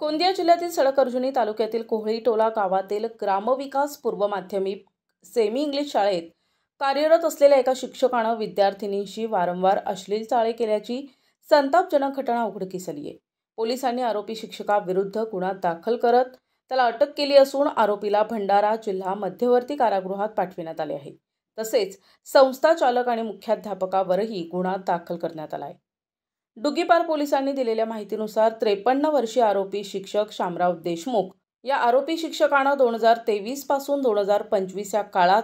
गोंदिया जिल्ह्यातील सडक-अर्जुनी तालुक्यातील कोहळी टोला गावातील ग्रामविकास पूर्व माध्यमिक सेमी इंग्लिश शाळेत कार्यरत असलेल्या एका शिक्षकानं विद्यार्थिनींशी वारंवार अश्लील चाळे केल्याची संतापजनक घटना उघडकीस आली आहे। पोलिसांनी आरोपी शिक्षकाविरुद्ध गुन्हा दाखल करत त्याला अटक केली असून आरोपीला भंडारा जिल्हा मध्यवर्ती कारागृहात पाठविण्यात आले आहे। तसेच संस्था चालक आणि मुख्याध्यापकावरही गुन्हा दाखल करण्यात आला आहे। डुग्गीपार पोलिसांनी दिलेल्या माहितीनुसार 53 वर्षीय आरोपी शिक्षक शामराव देशमुख या आरोपी शिक्षकानं 2023 पासून 2025 या काळात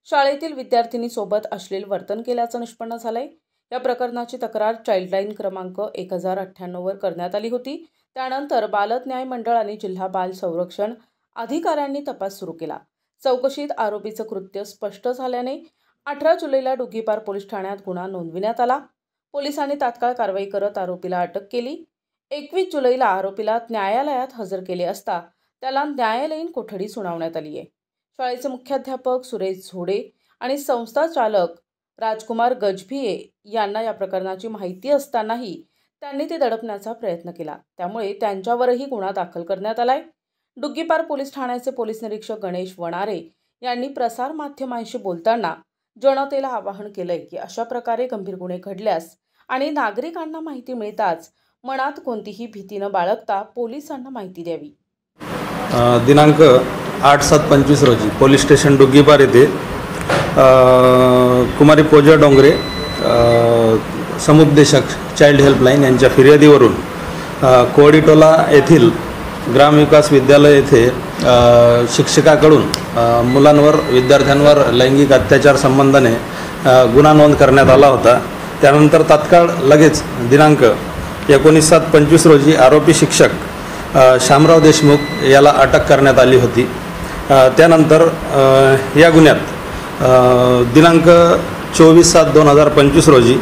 शाळेतील विद्यार्थिनीसोबत अश्लील वर्तन केल्याचं निष्पन्न झालंय। या प्रकरणाची तक्रार चाइल्डलाइन क्रमांक 1098 वर करण्यात आली होती। त्यानंतर बालक न्याय मंडळ आणि जिल्हा बाल संरक्षण अधिकाऱ्यांनी तपास सुरू केला। चौकशीत आरोपीचं कृत्य स्पष्ट झाल्याने 18 जुलैला डुग्गीपार पोलीस ठाण्यात गुन्हा नोंदविण्यात आला। पोलिसांनी तात्काळ कारवाई करत आरोपीला अटक केली। 21 जुलैला आरोपीला न्यायालयात हजर केले असता त्याला न्यायालयीन कोठडी सुनावण्यात आली आहे। शाळेचे मुख्याध्यापक सुरेश झोडे आणि संस्था चालक राजकुमार गजभिये यांना या प्रकरणाची माहिती असतानाही त्यांनी ते दडपण्याचा प्रयत्न केला, त्यामुळे त्यांच्यावरही गुन्हा दाखल करण्यात आलाय। डुग्गीपार पोलीस ठाण्याचे पोलीस निरीक्षक गणेश वणारे यांनी प्रसार माध्यमांशी बोलताना जनतेला आवाहन केलंय की अशा प्रकारे गंभीर गुन्हे घडल्यास आणि नागरिकांना माहिती मिळताच मनात कोणतीही भीती न बाळगता पोलिसांना माहिती द्यावी। दिनांक 8/7/25 रोजी पोलीस स्टेशन डुग्गीपार येथे कुमारी पूजा डोंगरे समुपदेशक चाइल्ड हेल्पलाइन यांच्या फिर्यादीवरून कोहळी टोला येथील ग्रामविकास विद्यालय येथे शिक्षकाकडून मुलांवर विद्यार्थ्यांवर लैंगिक अत्याचार संबंधाने गुन्हा नोंद करण्यात आला होता। त्यानंतर तात्काळ लगेच दिनांक 19/7/25 रोजी आरोपी शिक्षक शामराव देशमुख याला अटक करण्यात आली होती। त्यानंतर या गुन्ह्यात दिनांक 24/7/2025 रोजी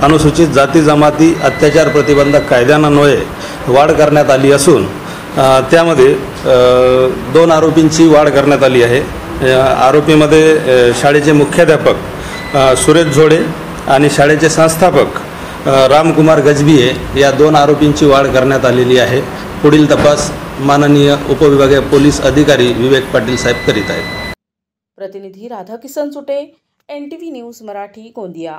अनुसूचित जाती जमाती अत्याचार प्रतिबंधक कायद्यान्वये वाढ करण्यात आली असून त्यामध्ये 2 आरोपींची वाढ करण्यात आली आहे। आरोपीमध्ये शाळेचे मुख्याध्यापक सुरेश झोडे आणि शाळेचे संस्थापक रामकुमार गजभिये या 2 आरोपींची वाढ करण्यात आलेली आहे। पुढील तपास माननीय उपविभागीय पोलीस अधिकारी विवेक पाटील साहेब करीत आहेत। प्रतिनिधी राधाकिशन सुटे, NTV न्यूज मराठी, गोंदिया।